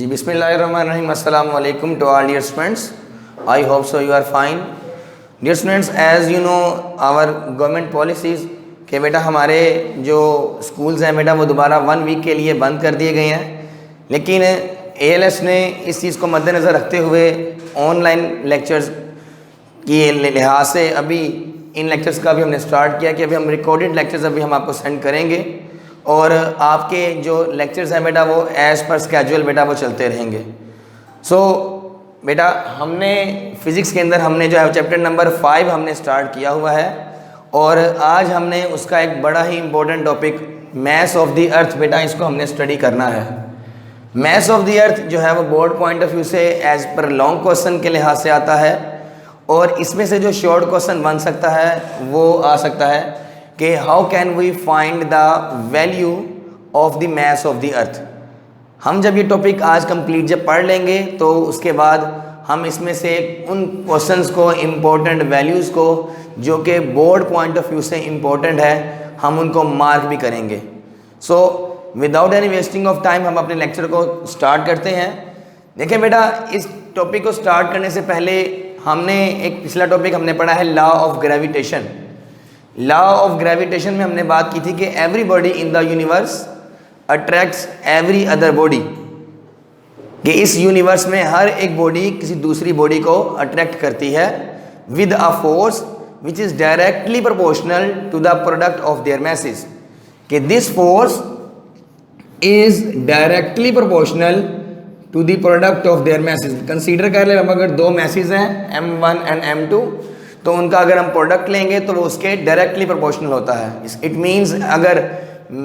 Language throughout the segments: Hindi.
जी बिस्मिल्लाहिर्रहमानिर्रहीम अस्सलाम वालेकुम to all dear students. I hope so you are fine. Dear students, as you know our government policies के बेटा हमारे जो स्कूल्स हैं बेटा वो दोबारा 1 वीक के लिए बंद कर दिए गए हैं. लेकिन ALS ने इस चीज़ को मद्देनज़र रखते हुए ऑनलाइन लेक्चर्स के लिहाज से अभी इन लेक्चर्स का भी हमने स्टार्ट किया कि अभी हम रिकॉर्डेड लेक्चर्स अभी हम आपको सेंड करेंगे और आपके जो लेक्चर्स हैं बेटा वो एज़ पर स्केजुअल बेटा वो चलते रहेंगे. सो बेटा हमने फ़िज़िक्स के अंदर हमने जो है चैप्टर नंबर 5 हमने स्टार्ट किया हुआ है और आज हमने उसका एक बड़ा ही important topic mass of the earth बेटा इसको हमने स्टडी करना है. मैस ऑफ द अर्थ जो है वो बोर्ड पॉइंट ऑफ व्यू से एज़ पर लॉन्ग क्वेश्चन के लिहाज से आता है और इसमें से जो शॉर्ट क्वेश्चन बन सकता है वो आ सकता है कि how can we find the value of the mass of the earth. हम जब ये टॉपिक आज कंप्लीट जब पढ़ लेंगे तो उसके बाद हम इसमें से उन क्वेश्चंस को इम्पोर्टेंट वैल्यूज़ को जो कि बोर्ड पॉइंट ऑफ व्यू से इम्पोर्टेंट है हम उनको मार्क भी करेंगे. So without any wasting of time हम अपने लेक्चर को स्टार्ट करते हैं. देखिए बेटा इस टॉपिक को स्टार्ट करने से पहले हमने एक पिछला टॉपिक हमने पढ़ा है law of gravitation. Law of gravitation में हमने बात की थी कि every body in the universe attracts every other body, कि इस यूनिवर्स में हर एक बॉडी किसी दूसरी बॉडी को अट्रैक्ट करती है with a force which is directly proportional to the product of their masses. कि this force is directly proportional to the product of their masses. Consider कर ले हम अगर दो मैसेज हैं M1 एंड M2 तो उनका अगर हम प्रोडक्ट लेंगे तो वो उसके डायरेक्टली प्रोपोर्शनल होता है. इट मीन्स अगर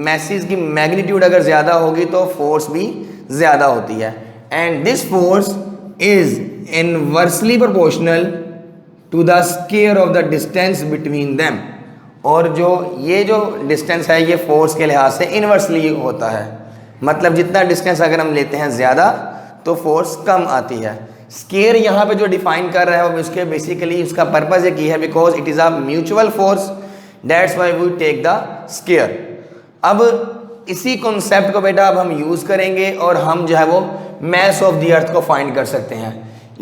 मैसेज की मैग्नीट्यूड अगर ज़्यादा होगी तो फोर्स भी ज़्यादा होती है. And this force is inversely proportional to the square of the distance between them. और जो ये जो डिस्टेंस है ये फोर्स के लिहाज से इनवर्सली होता है. मतलब जितना डिस्टेंस अगर हम लेते हैं ज़्यादा तो फोर्स कम आती है. स्केयर यहाँ पे जो डिफाइन कर रहा है वो उसके बेसिकली उसका पर्पज़ एक ही है because it is a mutual force, that's why we take the square. अब इसी कॉन्सेप्ट को बेटा अब हम यूज़ करेंगे और हम जो है वो मैस ऑफ द अर्थ को फाइंड कर सकते हैं.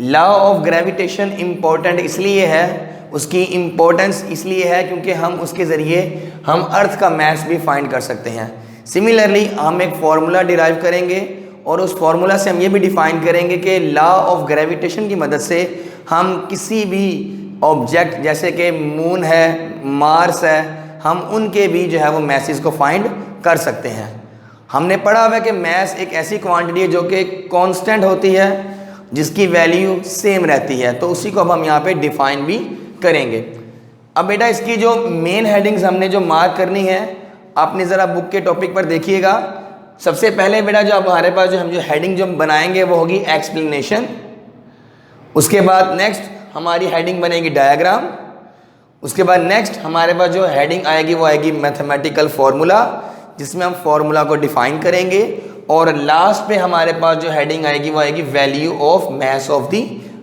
लॉ ऑफ ग्रेविटेशन इम्पोर्टेंट इसलिए है, उसकी इम्पोर्टेंस इसलिए है क्योंकि हम उसके ज़रिए हम अर्थ का मैस भी फाइंड कर सकते हैं. सिमिलरली हम एक फार्मूला डिराइव करेंगे और उस फार्मूला से हम ये भी डिफ़ाइन करेंगे कि लॉ ऑफ ग्रेविटेशन की मदद से हम किसी भी ऑब्जेक्ट जैसे कि मून है, मार्स है, हम उनके भी जो है वो मैसेज को फाइंड कर सकते हैं. हमने पढ़ा हुआ है कि मैस एक ऐसी क्वांटिटी है जो कि कांस्टेंट होती है जिसकी वैल्यू सेम रहती है. तो उसी को अब हम यहाँ पे डिफ़ाइन भी करेंगे. अब बेटा इसकी जो मेन हेडिंग्स हमने जो मार्क करनी है आपने ज़रा बुक के टॉपिक पर देखिएगा. सबसे पहले बेटा जो अब हमारे पास जो हम जो हेडिंग जो बनाएंगे वो होगी एक्सप्लेनेशन. उसके बाद नेक्स्ट हमारी हेडिंग बनेगी डायग्राम. उसके बाद नेक्स्ट हमारे पास जो हेडिंग आएगी वो आएगी मैथमेटिकल फार्मूला जिसमें हम फार्मूला को डिफाइन करेंगे. और लास्ट पे हमारे पास जो हेडिंग आएगी वो आएगी value of mass of the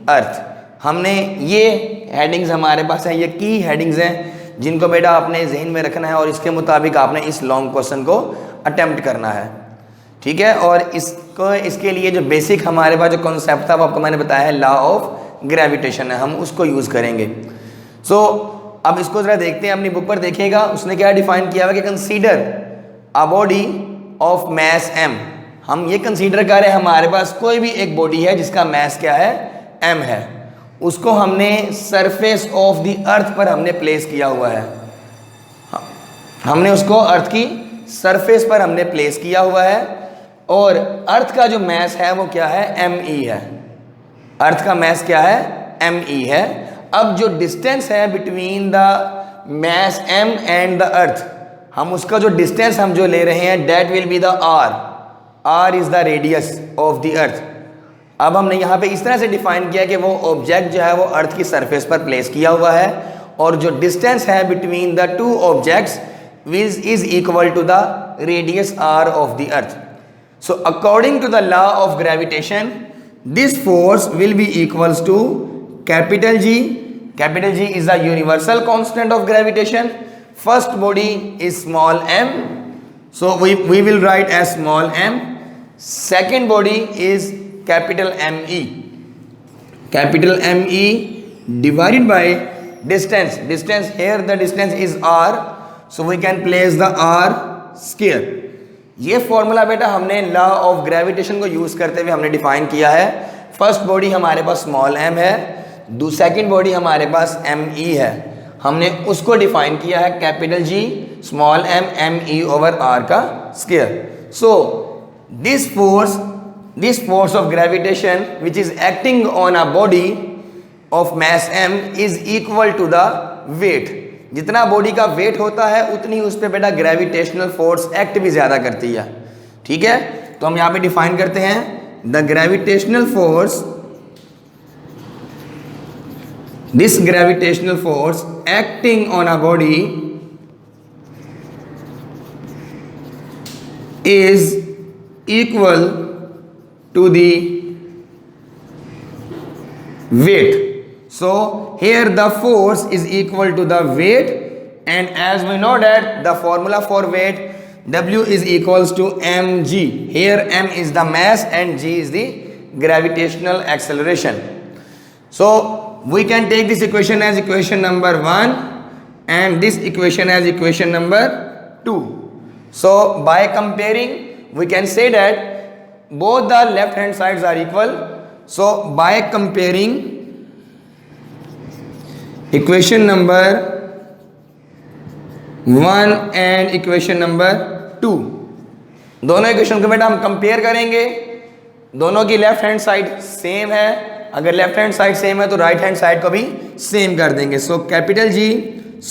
अर्थ. हमने ये हेडिंग्स हमारे पास हैं, ये की हेडिंग्स हैं जिनको बेटा आपने जहन में रखना है और इसके मुताबिक आपने इस लॉन्ग क्वेश्चन को अटेम्प्ट करना है. ठीक है. और इसको इसके लिए जो बेसिक हमारे पास जो कॉन्सेप्ट था वो आपको मैंने बताया है लॉ ऑफ ग्रेविटेशन है, हम उसको यूज़ करेंगे. सो अब इसको ज़रा देखते हैं, अपनी बुक पर देखिएगा उसने क्या डिफाइन किया हुआ कि consider a body of mass m. हम ये कंसीडर कर रहे हैं हमारे पास कोई भी एक बॉडी है जिसका मैस क्या है m है. उसको हमने सरफेस ऑफ द अर्थ पर हमने प्लेस किया हुआ है. हमने उसको अर्थ की सरफेस पर हमने प्लेस किया हुआ है और अर्थ का जो मैस है वो क्या है me है. अर्थ का मैस क्या है me है. अब जो डिस्टेंस है between the mass m and the earth, हम उसका जो डिस्टेंस हम जो ले रहे हैं that will be the r is the radius of the earth. अब हमने यहाँ पे इस तरह से डिफाइन किया कि वो ऑब्जेक्ट जो है वो अर्थ की सरफेस पर प्लेस किया हुआ है और जो डिस्टेंस है between the two objects is equal to the radius r of the earth. So according to the law of gravitation this force will be equals to capital G. Capital G is the universal constant of gravitation. First body is small m, so we will write as small m. Second body is capital ME, capital ME divided by distance. Distance here, the distance is r, so we can place the r square. ये फॉर्मूला बेटा हमने लॉ ऑफ ग्रेविटेशन को यूज करते हुए हमने डिफाइन किया है. फर्स्ट बॉडी हमारे पास स्मॉल m है, सेकेंड बॉडी हमारे पास ME है, हमने उसको डिफाइन किया है capital G small m ME over r का square. So this force of gravitation which is acting on a body of mass m is equal to the weight. जितना बॉडी का वेट होता है उतनी उस पर बेटा ग्रेविटेशनल फोर्स एक्ट भी ज्यादा करती है. ठीक है, तो हम यहाँ पे डिफाइन करते हैं the gravitational force, this gravitational force acting on a body is equal to the weight. So here the force is equal to the weight, and as we know that the formula for weight, W is equals to mg. Here m is the mass and g is the gravitational acceleration. So we can take this equation as equation number 1 and this equation as equation number 2. So by comparing we can say that both the left hand sides are equal. So by comparing equation number 1 and equation number 2, दोनों इक्वेशन को बेटा हम कंपेयर करेंगे. दोनों की लेफ्ट हैंड साइड सेम है, अगर लेफ्ट हैंड साइड सेम है तो राइट हैंड साइड को भी सेम कर देंगे. So capital G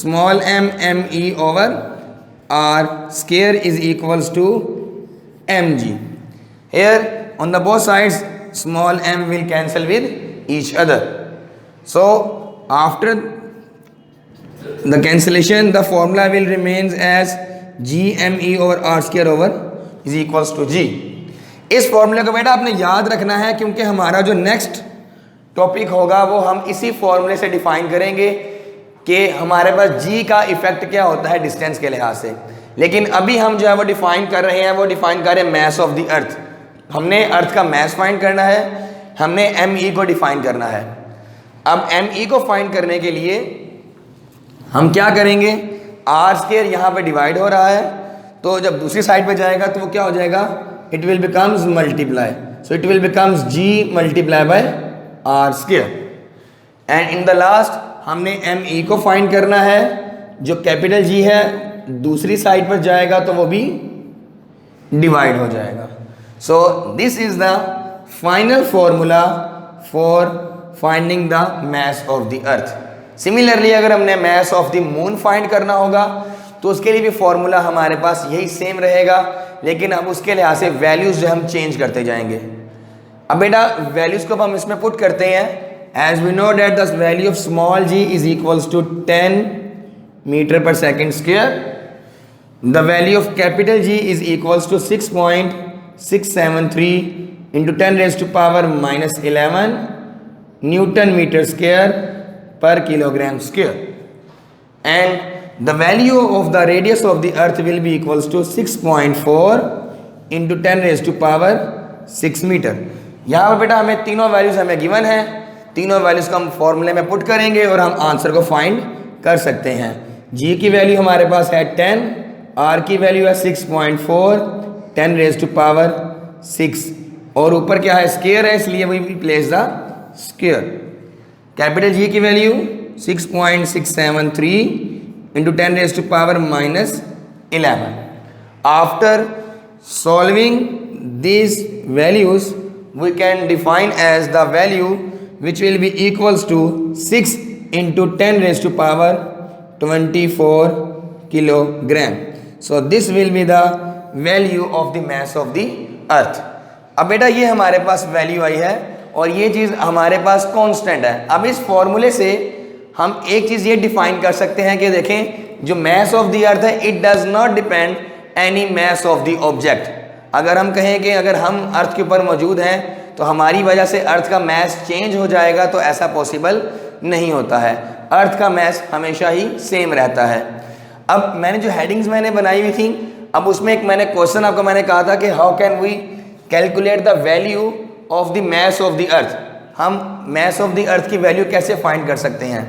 small m ME over r square is equals to mg. Here on the both sides small m will cancel with each other. So after the cancellation the formula will remains as GME over r square over is equals to G. इस फॉर्मूले को बेटा आपने याद रखना है क्योंकि हमारा जो नेक्स्ट टॉपिक होगा वो हम इसी फॉर्मूले से डिफाइन करेंगे कि हमारे पास G का इफेक्ट क्या होता है डिस्टेंस के लिहाज से. लेकिन अभी हम जो है वो डिफाइन कर रहे हैं, वो डिफाइन कर रहे हैं मास ऑफ द अर्थ. हमने अर्थ का मास फाइंड करना है, हमने ME को डिफाइन करना है. अब ME को फाइंड करने के लिए हम क्या करेंगे, r स्क्वायर यहाँ पे डिवाइड हो रहा है तो जब दूसरी साइड पे जाएगा तो वो क्या हो जाएगा, it will becomes multiply. So it will becomes G multiply by r square. And in the last हमने ME को फाइंड करना है, जो कैपिटल G है दूसरी साइड पर जाएगा तो वो भी डिवाइड हो जाएगा. So this is the final formula for finding the mass of the earth. Similarly अगर हमने mass of the moon find करना होगा तो उसके लिए भी फॉर्मूला हमारे पास यही सेम रहेगा, लेकिन अब उसके लिहाज से वैल्यूज जो हम चेंज करते जाएंगे. अब बेटा वैल्यूज को हम इसमें पुट करते हैं. As we know that the value of small g is equals to 10 metre per second square. The value of capital G is equals to 6.673 into 10 raised to power minus 11 Newton meter square per kilogram square, and the value of the radius of the earth will be equals to 6.4 into 10 raised to power 6 meter. यहाँ पर बेटा हमें तीनों वैल्यूज हमें गिवन है, तीनों वैल्यूज को हम फॉर्मूले में पुट करेंगे और हम आंसर को फाइंड कर सकते हैं. G की वैल्यू हमारे पास है 10, R की वैल्यू है 6.4, 10 रेज टू पावर 6 और ऊपर क्या है स्क्वायर है, इसलिए we will place the square. Capital G की value 6.673 into 10 raise to power minus 11. After solving these values we can define as the value which will be equals to 6 into 10 raised to power 24 kilogram. So this will be the value of the mass of the earth. अब बेटा ये हमारे पास वैल्यू आई है और ये चीज़ हमारे पास कांस्टेंट है. अब इस फॉर्मूले से हम एक चीज़ ये डिफाइन कर सकते हैं कि देखें जो मास ऑफ द अर्थ है it does not depend any mass of the object. अगर हम कहें कि अगर हम अर्थ के ऊपर मौजूद हैं तो हमारी वजह से अर्थ का मास चेंज हो जाएगा, तो ऐसा पॉसिबल नहीं होता है. अर्थ का मास हमेशा ही सेम रहता है. अब मैंने जो हेडिंग्स मैंने बनाई हुई थी, अब उसमें एक मैंने क्वेश्चन आपको मैंने कहा था कि how can we calculate the value of the mass of the earth, हम मास ऑफ द अर्थ की वैल्यू कैसे फाइंड कर सकते हैं।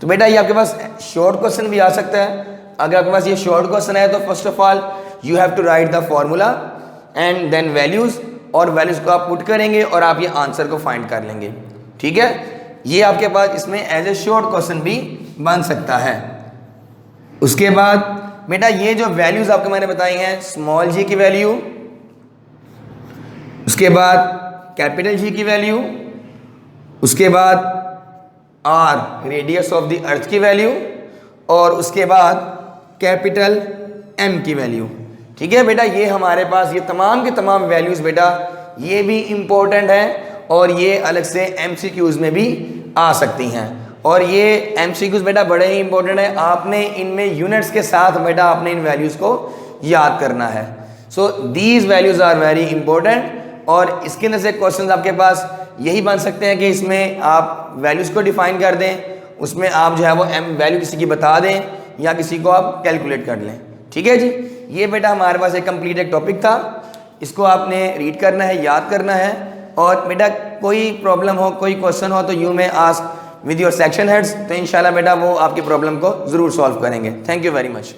तो बेटा ये आपके पास शॉर्ट क्वेश्चन भी आ सकता है। अगर आपके पास ये शॉर्ट क्वेश्चन है तो first of all you have to write the formula and then values, और वैल्यूज़ को आप पुट करेंगे और आप ये आंसर को फाइंड कर लेंगे। ठीक है, ये आपके पास इसमें एज ए शॉर्ट क्वेश्चन भी बन सकता है। उसके बाद बेटा ये जो वैल्यूज़ आपको मैंने बताई हैं, स्मॉल जी की वैल्यू, उसके बाद कैपिटल जी की वैल्यू, उसके बाद R radius of the earth की वैल्यू, और उसके बाद कैपिटल एम की वैल्यू। ठीक है बेटा, ये हमारे पास ये तमाम के तमाम वैल्यूज़ बेटा ये भी इम्पोर्टेंट हैं और ये अलग से एमसीक्यूज़ में भी आ सकती हैं। और ये एमसीक्यूज़ बेटा बड़े ही इंपॉर्टेंट है, आपने इनमें यूनिट्स के साथ बेटा आपने इन वैल्यूज़ को याद करना है। So these values are very important, और इसके अंदर से क्वेश्चन आपके पास यही बन सकते हैं कि इसमें आप वैल्यूज़ को डिफाइन कर दें, उसमें आप जो है वो एम वैल्यू किसी की बता दें या किसी को आप कैलकुलेट कर लें। ठीक है जी, ये बेटा हमारे पास एक कंप्लीट एक टॉपिक था, इसको आपने रीड करना है, याद करना है। और बेटा कोई प्रॉब्लम हो, कोई क्वेश्चन हो तो यू में ask with your section heads, तो इंशाल्लाह बेटा वो आपकी प्रॉब्लम को ज़रूर सॉल्व करेंगे। Thank you very much.